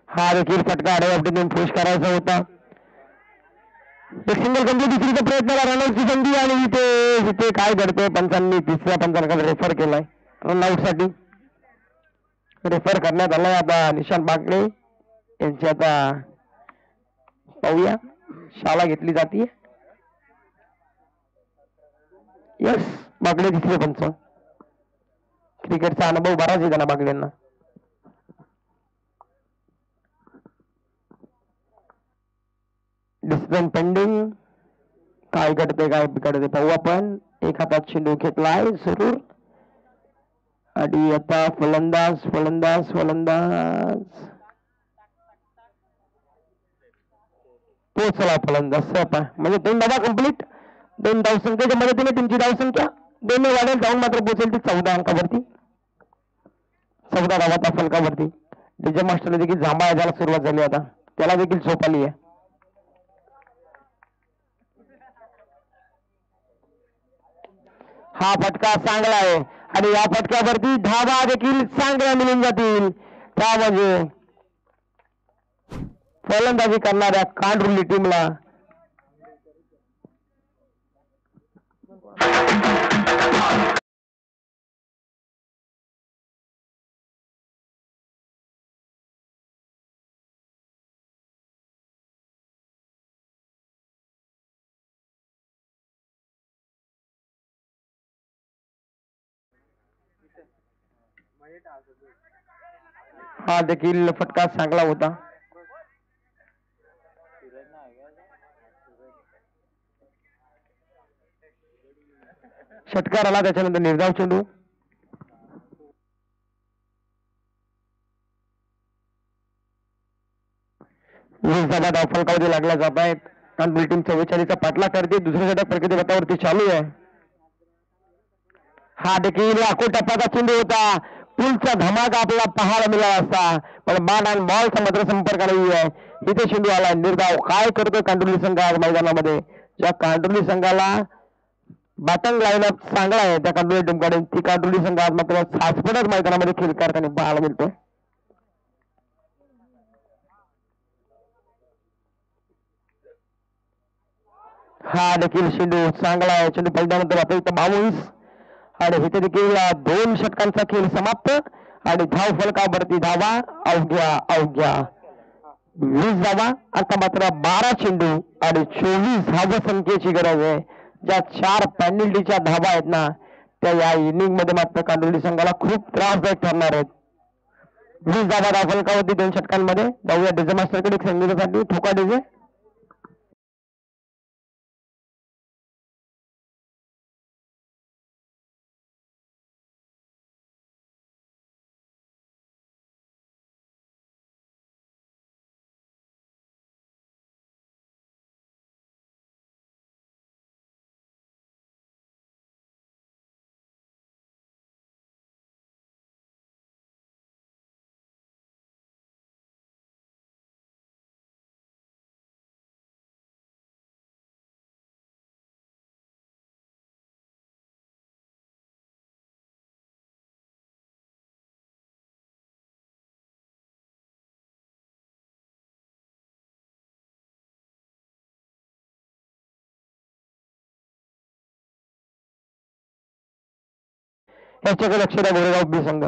हा देखील फटका आडव्या पुश करायचा होता. एक सिंगल कंप्लीट दुसरीचा प्रयत्न रनआउटची संधी आणि इथे काय घडतंय पंचांनी तिसऱ्या पंचांकडे रेफर केलाय रनआउट साठी. रेफर करण्यात आलाय. आता निशांत बागडे यांची आता पाहूया शाळा घेतली जाते. यस, बागडे दिसले पंच. क्रिकेटचा अनुभव बराच आहे त्यांना बागड्यांना. Decision pending. काय घडते काय बिघडते पाहू आपण. एक हातात चेंडू घेतलाय जरूर. आणि आता फलंदाज फलंदाज फलंदाज पोहोचला फलंदाज. म्हणजे 2 धावा कंप्लीट. 2 धावसंख्येच्या मदतीने तुमची धावसंख्या 2 वाढेल. जाऊन मात्र पोहोचेल ती 14 अंकावरती. 14 धावाच्या फलकावरती. डीजे मास्टरला देखील झांबा यायला सुरुवात झाली. आता त्याला देखील झोप आली आहे. हा फटका चांगला आहे आणि या फटक्यावरती धावा देखील चांगल्या मिळून जातील. त्यामध्ये फलंदाजी करणाऱ्या कांडुर्ली टीमला हा देखील फटका चांगला होता. षटकार आला. त्याच्यानंतर निर्धाव चेंडू. धाव फलकावरती लागला जात आहेत. कांडुर्ली टीम 44चा पाठलाग करते. दुसऱ्या षटक प्रकृती गटावरती चालू आहे. हा देखील लाखो टप्प्याचा चेंडू होता. पुलचा धमाका आपल्याला पाहायला मिळाला असता, पण बॅट आणि बॉलचा मात्र संपर्क नाही आहे. इथे चेंडू आला. निर्धाव काय करतोय कांडुर्ली संघ आज मैदानामध्ये. ज्या कांडुर्ली संघाला बॅटिंग लाईनअप चांगला आहे त्या कांडुर्ली टीमकडे, ती कांडुर्ली संघ आज मात्र सासपडत मैदानामध्ये खेळ करताना पाहायला मिळतोय. हा देखील चेंडू चांगला आहे. चेंडू पहिल्यानंतर आता इथं 22 आणि इथे देखील 2 षटकांचा खेळ समाप्त आणि धाव फलकावरती धावा अवघ्या अवघ्या 20 धावा. आता मात्र 12 चेंडू आणि 24 धावसंख्येची गरज आहे. ज्या 4 पेनल्टीच्या धावा आहेत ना, त्या या इनिंग मध्ये मात्र कांडुर्ली संघाला खूप त्रासदायक ठरणार आहेत. 20 धावा धाव फलकावरती 2 षटकांमध्ये. जाऊया डीजे मास्टरकडे संगीतासाठी. ठोका डीजे. याच्याकडे लक्ष द्या गोरेगाव बी संघ.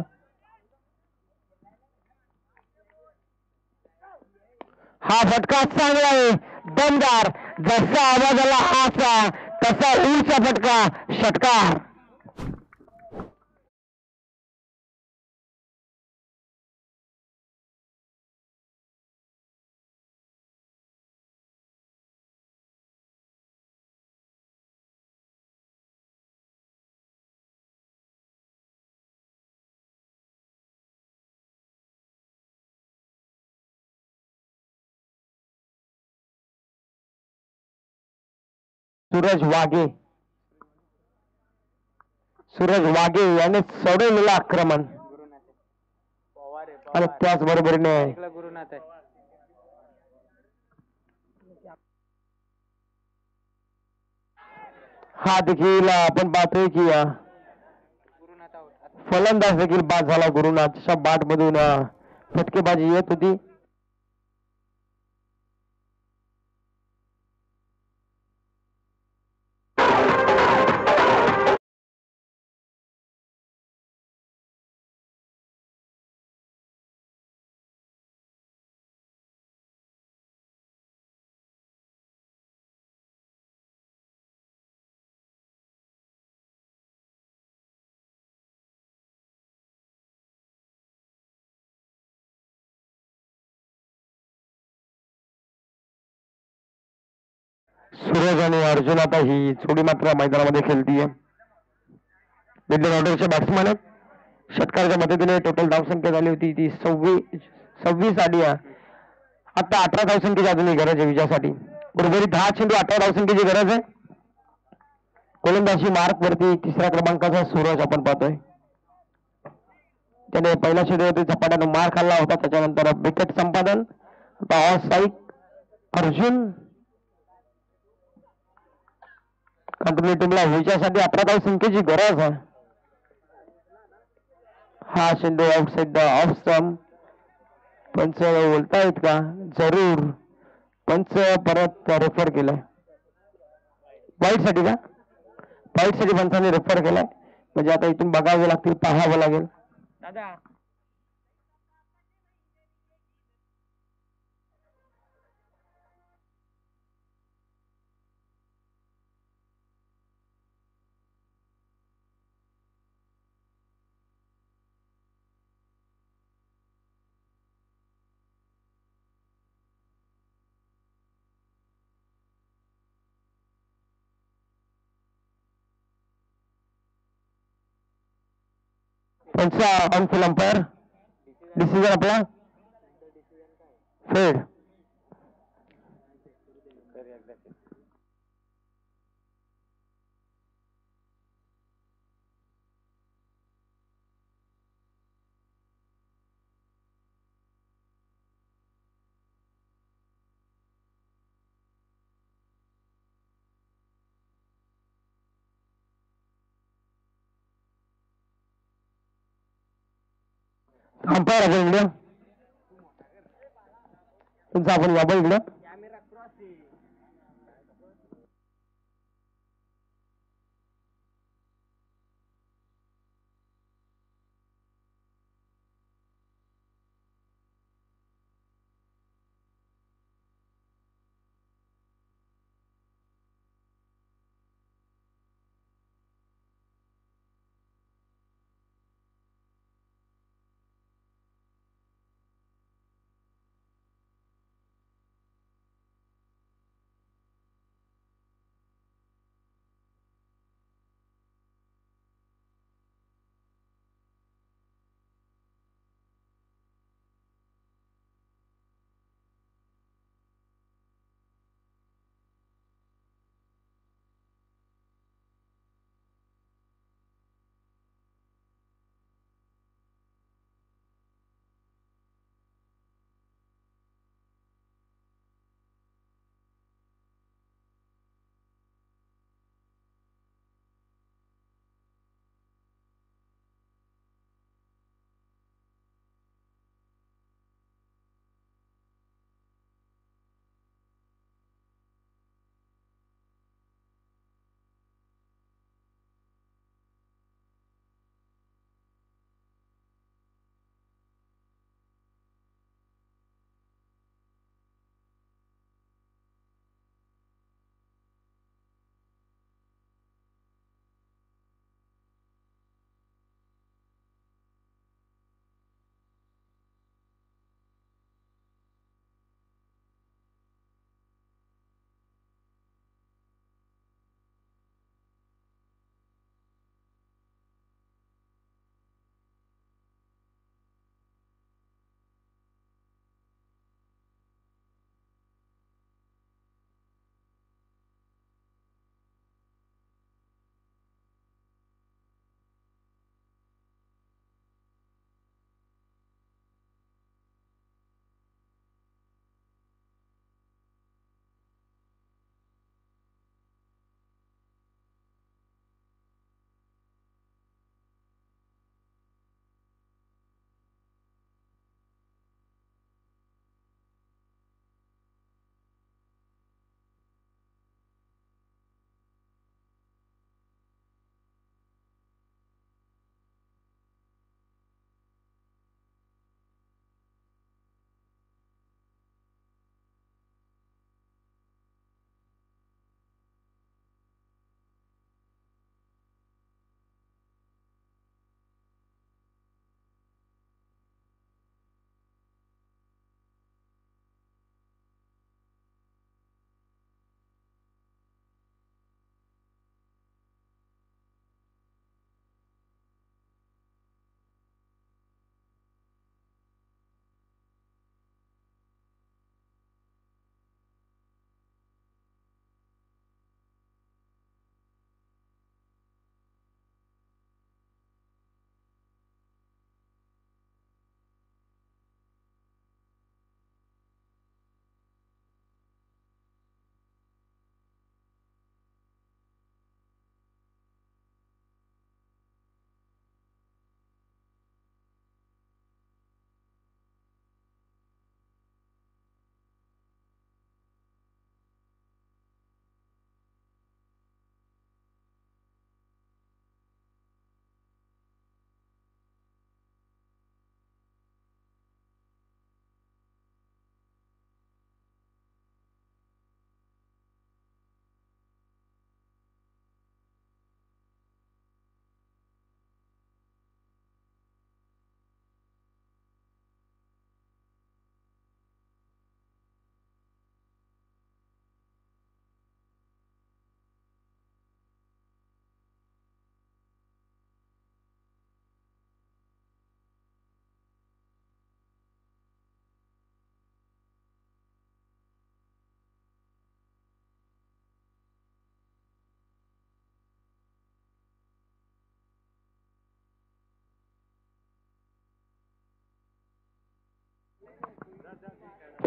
हा फटका चांगला आहे. दमदार. जसा आवाज आला असा तसा उंचा फटका. षटकार. सूरज वाघे. सूरज वाघे याने सोडवलेलं आक्रमण आणि त्याच बरोबरीने हा देखील आपण पाहतोय की फलंदाज देखील बाद झाला. गुरुनाथच्या बाट मधून फटकेबाजी येत होती. सूरज आणि अर्जुन आता ही जोडी मात्र मैदानामध्ये खेळतीये. इंडियन ऑर्डरचे बॅट्समॅन आहेत. षटकाराच्या मदतीने टोटल धावसंख्या झाली होती ती 26 आली. आता 18 धावसंख्येची अजूनही गरज आहे विजयासाठी. उर्वरित 10 चेंडू 18 धावसंख्येची गरज आहे. गोलंदाजी मार्क वरती तिसऱ्या क्रमांकाचा सूरज आपण पाहतोय. त्याने पहिल्या चेंडूवरती झपाट्याने मार खाल्ला होता. त्याच्यानंतर विकेट संपादन. आता ऑफ साईड अर्जुन कंट्रोल टीमला विजयासाठी 18 धावसंख्येची गरज आहे. हा चेंडू आउटसाइड द ऑफ स्टंप. पंच बोलतायत का? जरूर. पंच परत रेफर केलाय वाईट साठी का? वाईट साठी पंचांनी रेफर केलाय. म्हणजे आता इथून बघावे लागतील, पाहावं लागेल. दादा पंच ऑन फुल अंपायर डिसिजन आपला फेड. अंपायर आपण इकडे तुमचा आपण या इकडे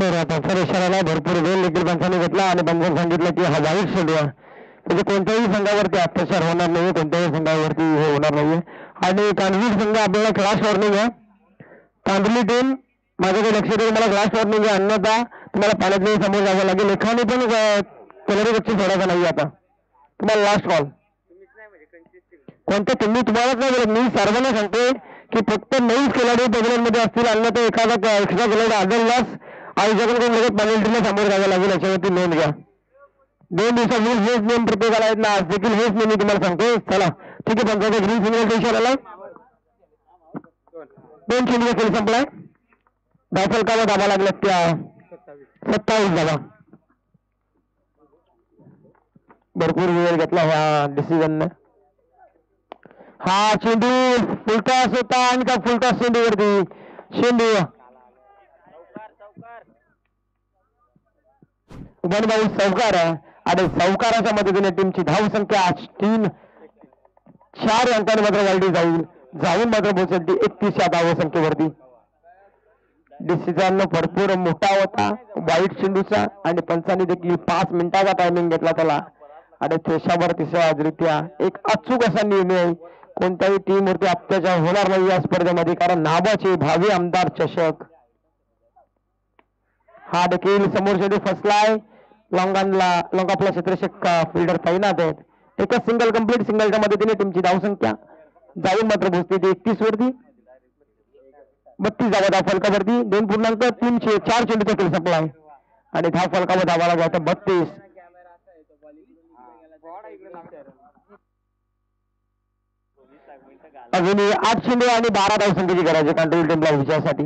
तर आता इशाराला भरपूर वेळ देखील पंचाने घेतला आणि पंचाने सांगितलं की हा वाईट चेंडू आहे, म्हणजे कोणत्याही संघावरती अत्याचार होणार नाही, कोणत्याही संघावरती हे होणार नाहीये. आणि कांदिवली संघ आपल्याला क्लास वॉर्निंग आहे. कांदिवली टीम माझं काही लक्ष देऊन मला क्लास वॉर्निंग आहे, अन्यथा तुम्हाला पाण्यात समोर जावं लागेल. एखादी पण कलरीगच्ची सोडायचा नाही आता तुम्हाला. लास्ट कॉल कोणते तुम्ही तुम्हालाच नाही बोलत, मी सर्वांना सांगते की फक्त 9 खेळाडू पगड्यांमध्ये असतील, अन्यथा एखादा एक्स्ट्रा खेळाडू आदरलास आयोजकांकडून लगेच पेनल्टीला सामोरं जावं लागेल, याच्यावरती नोंद घ्या. 2 दिवसापूर्वी हेच नियम प्रत्येकाला आहेत ना, आज देखील हेच नियम मी तुम्हाला सांगतो. चला ठीक आहे, पंचायत ग्रीन सिग्नल इशाराला 2 चेंडूचा खेळ संपलाय. धावफलकावर धावा लागल्या त्या 27 धावा. भरपूर वेळ घेतला ह्या डिसिजनने. हा चेंडू फुलटॉस होता आणि त्या फुलटॉस चेंडूवरती चेंडू उभानभाऊ चौकार आहे आणि चौकाराच्या मदतीने टीमची धाव संख्या 4 अंकांनी मात्र वाढली जाऊन मात्र पोहोचेल ती 31 या धाव संख्येवरती. डिसिजन भरपूर मोठा होता वाईट चेंडूचा आणि पंचांनी देखील 5 मिनिटाचा टायमिंग घेतला त्याला आणि थेशावर तिसऱ्या एक अचूक असा निर्णय. कोणत्याही टीम वरती अत्याचार होणार नाही या स्पर्धेमध्ये, कारण नाबाचे भावी आमदार चषक. हा देखील समोर चेंडू फसलाय. लॉंग आपला क्षेत्ररक्षक फिल्डर तैनात आहेत. एकच सिंगल कंप्लीट सिंगलच्या मदतीने टीमची धावसंख्या जाऊन मात्र पोहोचते ती 31 वरती. 32 धावा धाव फलकावरती 2.4 चेंडूचा खेळ संपलाय आणि धाव फलकावर धावा लागला 32. अजूनही 8 चेंडू आणि 12 धाव संख्येची गरज कंट्रोल टीमला विजयासाठी.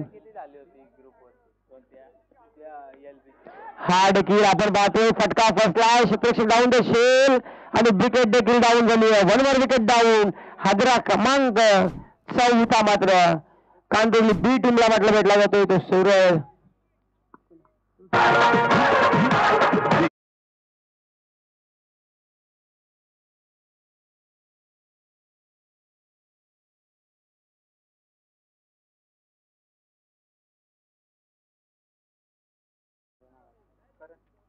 हा देखील आपण पाहतोय फटका फसलाय. क्षेत्ररक्षक डाऊन द शेल आणि विकेट देखील डाऊन झाली आहे. 1 वर विकेट डाऊन. हादरा क्रमांक 14 मात्र कांदिवली बी टीमला म्हटलं भेटला जातोय तो सूरज.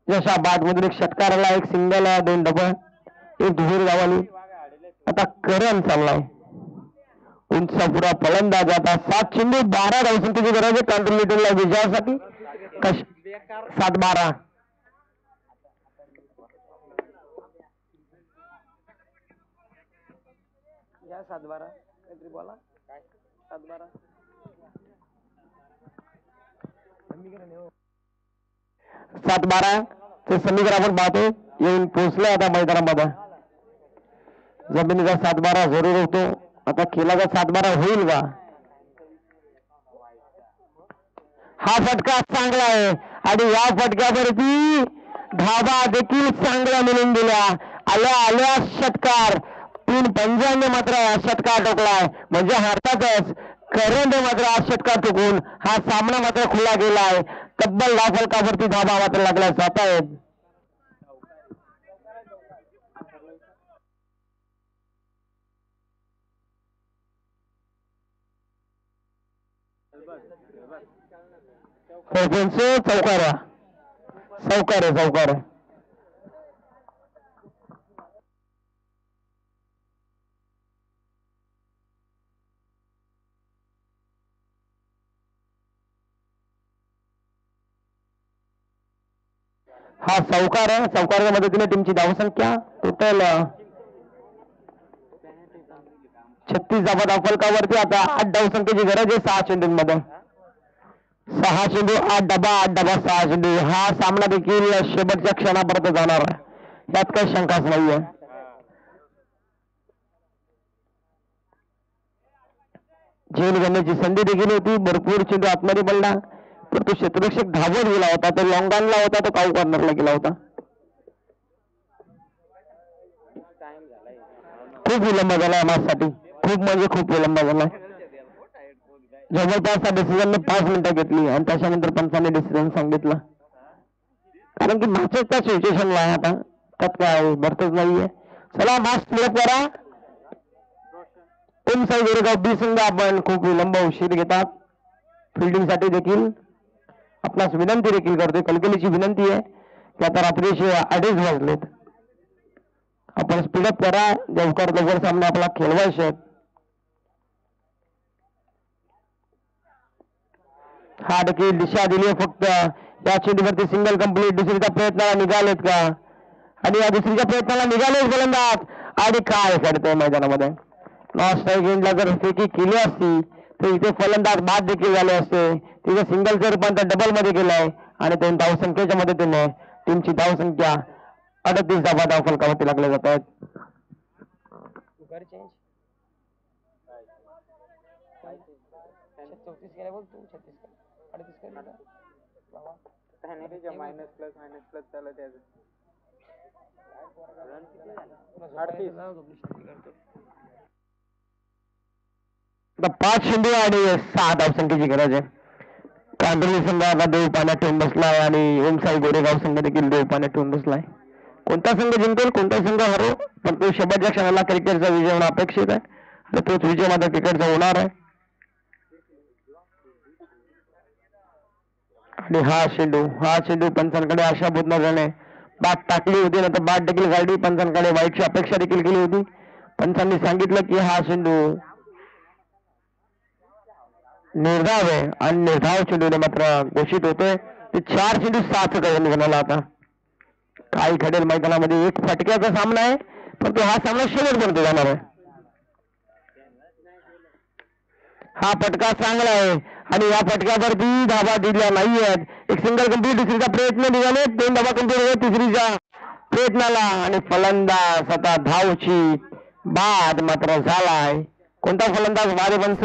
जशा बाद मधून एक षटकाराला एक सिंगल 2 डबल 1 दुहेरी धावाली. आता करण चाललाय उंचा पुरा फलंदाज. आता 7 चेंडू 12 धावसंख्येची गरज आहे कांदिवली टीमला विजयासाठी. 7-12 चे समीकरण आपण पाहतो येऊन पोहोचले आता मैदानामध्ये. जमिनीचा 7-12 जरूर होतो. आता खेळाचा 7-12 होईल का? हा फटका चांगला आहे आणि या फटक्यावरती धावा देखील चांगल्या मिळून दिल्या. आल्या षटकार 3 पंजाने मात्र षटकार ठोकलाय, म्हणजे अर्थातच करणने मात्र षटकार ठोकून हा सामना मात्र खुला गेलाय. तब्बल 10 फलकावरती धावा मात्र लागल्या जात आहेत. चौकार हा चौकार आहे. चौकाराच्या मदतीने टीमची धावसंख्या टोटल 36 धावा धावफलकावरती. आता 8 धावसंख्येची गरज आहे 6 चेंडूंमध्ये. 6 चेंडू 8 डबा 6 चेंडू. हा सामना देखील शेवटच्या क्षणापर्यंत जाणार आहे, यात काही शंकाच नाहीये. झेल घेण्याची संधी देखील होती. भरपूर चेंडू आतमध्ये पडला, तर तो क्षेत्ररक्षक धावत गेला होता, तो लॉंगानला होता, तो काऊ कॉर्नरला गेला होता. खूप विलंब झाला माझ्यासाठी, खूप म्हणजे खूप विलंब झाला. जवळपास डिसिजनने 5 मिनिटं घेतली आणि त्याच्यानंतर पंचाने डिसिजन सांगितलं, कारण की मॅचच त्या सिच्युएशनला आहे. आता त्यात काय भरतच नाहीये. चला मॅच फिरत करा. बी संघ आपण खूप विलंब उशीर घेतात फिल्डिंग साठी देखील. आपणास विनंती देखील करतोय, कलकलीची विनंती आहे की आता रात्रीचे 2:30 वाजलेत, आपण स्पीडअप करा, लवकर सामना आपला खेळवायचे. हा देखील दिशा दिली फक्त या चेंडूवरती सिंगल कंप्लीट. दुसरीच्या प्रयत्नाला निघालेत का? आणि या दुसरीच्या प्रयत्नाला निघालेच गोलंदाज आणि काय करतोय मैदानामध्ये. नॉन स्ट्राईक एंडला जर फेकी केली असती तर इथे फलंदाज बाद देखील झाले असते. तिथे सिंगलचं रूपांतर डबल मध्ये केलंय आणि दोन धावसंख्येच्या मदतीने टीमची धावसंख्या 38 धावा धावफलकावरती लागले जात आहेत. मायनस प्लस त्याला द्यायचं. 5 चेंडू आणि 6 धावसंख्येची गरज आहे. कांदळी संघाला देव पाण्यात ठेवून बसलाय आणि ओमसाई गोरेगाव संघ देखील देव पाण्यात ठेवून बसलाय. कोणता संघ जिंकेल, कोणता संघ हरो, पण तो शेवटच्या क्षणाला क्रिकेटचा विजय होणं अपेक्षित आहे आणि तोच विजय मात्र क्रिकेटचा होणार आहे. आणि हा चेंडू पंचांकडे आशाभूत नजरेने बाद टाकली होती, नंतर बाद देखील काढली. पंचांकडे वाईटची अपेक्षा देखील केली होती. पंचांनी सांगितलं की हा चेंडू निर्धाव आहे आणि निर्धाव चेंडूने मात्र घोषित होतोय. ते 4 चेंडू 6 चा निघाला. आता काही घडेल मैदानामध्ये. एक फटक्याचा सामना आहे, पण तो हा सामना शेवटपर्यंत जाणार आहे. हा फटका चांगला आहे आणि या फटक्यावरती धावा दिल्या नाही आहेत. एक सिंगल कंप्लीट. दुसरीचा प्रयत्न निघाले, 2 धावा कंप्लीट होत तिसरीच्या प्रयत्नाला आणि फलंदाज आता धावची बाद मात्र झालाय. कोणता फलंदाज वारे पंच?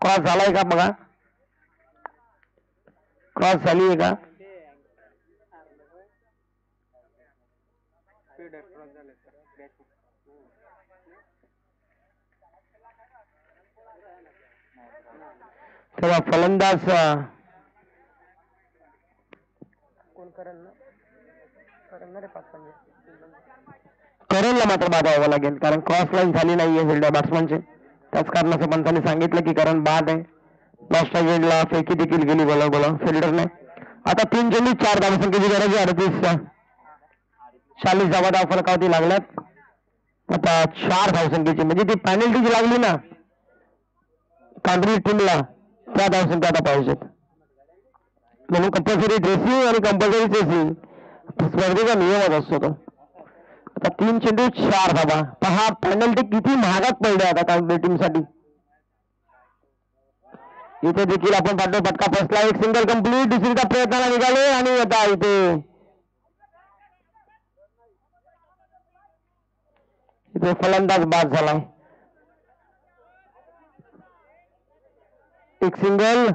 क्रॉस झालाय का बघा, क्रॉस झाली आहे का? तेव्हा फलंदाज करणला मात्र बाद व्हावं लागेल, कारण क्रॉस लाईन झाली नाहीये फिल्डर बॅट्समनचे. त्याच कारणाचं पंचांनी सांगितलं की करण बाद आहे. लास्ट गेंडला फेकी देखील गेली बोला फिल्डरने. आता 3 चेंडू 4 धावसंख्येची गरज आहे. 40 धावा धावफलकावरती लागल्यात. आता 4 धावसंख्येची म्हणजे ती पॅनल्टी जी लागली ना कांद्री टीमला, त्या धावसंख्या आता पाहिजेत. म्हणून कंपल्सरी ड्रेसिंग आणि कंपल्सरी चेसिंग स्पर्धेचा नियमच असतो तो. आता 3 चेंडू 4 धावा. पहा पेनल्टी किती महागात पडले आता कांद्री टीमसाठी. इथे देखील आपण पाठवू फटका फसला. एक सिंगल कंप्लीट. दुसरीचा प्रयत्नाला निघाले आणि आता इथे फलंदाज बाद झालाय. एक सिंगल.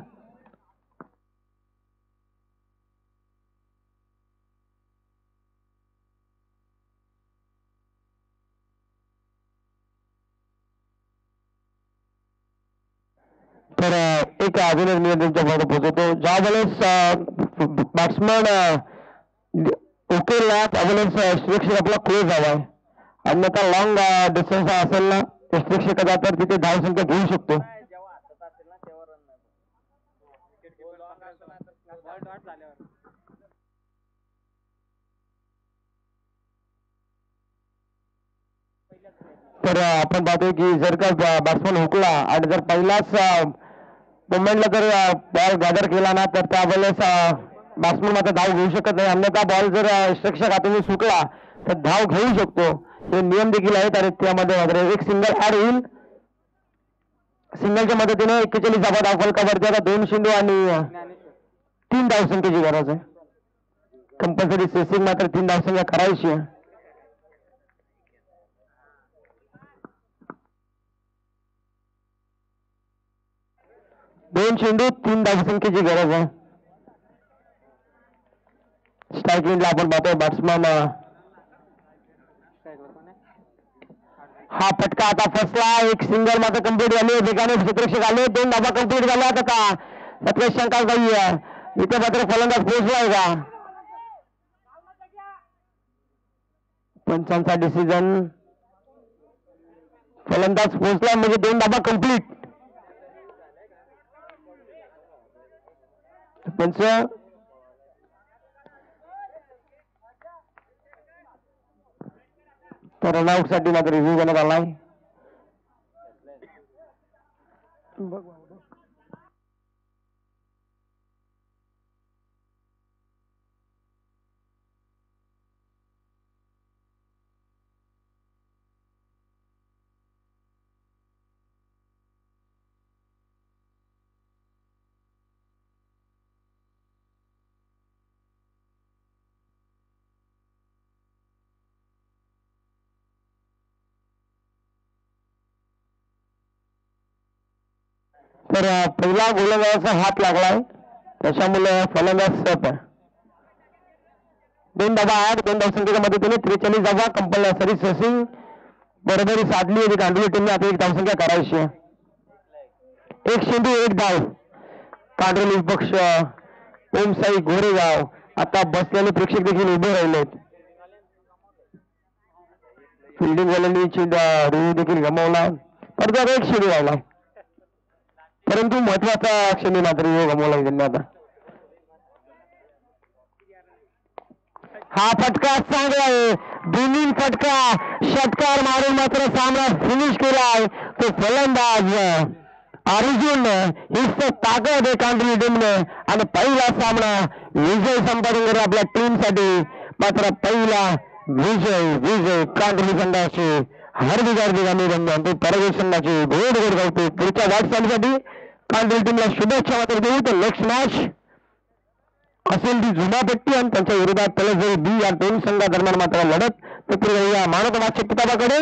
तर एक अजून एक नियंत्रणच्या मध्ये पोहोचवतो. ज्या वेळेस बॅट्समन उकेलला त्यावेळेस स्ट्रिक्शन आपला क्लोज हवाय. अन्यथा लॉंग डिस्टन्स असेल ना स्ट्रिक्शन तर तिथे धावसंख्या घेऊ शकतो. तर आपण पाहतोय की जर का बॅट्समन हुकला आणि जर पहिलाच मुवमेंटला जर बॉल गॅदर केला ना तर त्यावेळेस बॅट्समन मात्र धाव घेऊ शकत नाही. अन्यथा बॉल जर स्ट्रिक्शन हाताने सुटला तर धाव घेऊ शकतो. हे नियम देखील आहेत आणि त्यामध्ये मात्र एक सिंगल ऍड होईल. सिंगलच्या मदतीने 41 धावा धावफलकावरती आता 2 चेंडू आणि 3 धावसंख्येची गरज आहे. कंपल्सरी चेसिंग मात्र 3 धावसंख्या करायची आहे. 2 चेंडू 3 धावसंख्येची गरज आहे. स्ट्राईक रेंजला आपण पाहतोय बॅट्समन. हा फटका आता फसला. एक सिंगल मात्र कंप्लीट झाली. वेगाने क्षेत्ररक्षक आले. 2 धावा कंप्लीट झाल्यात. आता सत्वेश शंका काही आहे इथे मात्र फलंदाज पोहोचलाय का? पंचांचा डिसिजन. फलंदाज पोहोचला म्हणजे 2 धावा कंप्लीट. पंच. तर रनआउट साठी मात्र रिव्ह्यू करण्यात आलाय. तर पहिला गोलंदाजाचा हात लागलाय त्याच्यामुळे फलंदाज सप. 2 धावा आहेत 2 धावसंख्येच्या मदतीने 43 धावा कंपल्सरी सेसिंग बरोबरी साधली होती कांडोली टीमने. आता 1 धावसंख्या करायची. 1 चेंडू 1 धाव. कांडोली पक्ष ओमसाई गोरेगाव आता बसलेले प्रेक्षक देखील उभे राहिलेत. फिल्डिंग वाल्यांनी चेंडू देखील गमावला. तर 1 चेंडू राहिला परंतु महत्वाचा क्षणी मात्र गमावला त्यांनी. आता हा फटका चांगला आहे. दोन्ही फटका षटकार मारून मात्र सामना फिनिश केलाय. तो फलंदाज अर्जुन हीच ताकद आहे कांडोली टीमने आणि पहिला सामना विजय संपादन करत आपल्या टीमसाठी. मात्र पहिला विजय कांडोली संघाचे हार्दिक अभिनंदन. तो परदेश संघाची भेट घडवतो. पुढच्या वाटचालीसाठी कांडोली टीमला शुभेच्छा मात्र देऊ. तर नेक्स्ट मॅच असेल ती जुनापट्टी आणि त्यांच्या विरोधात तलजई बी या 2 संघादरम्यान मात्र लढत. तर पुढे या मानव मॅचच्या किताबाकडे.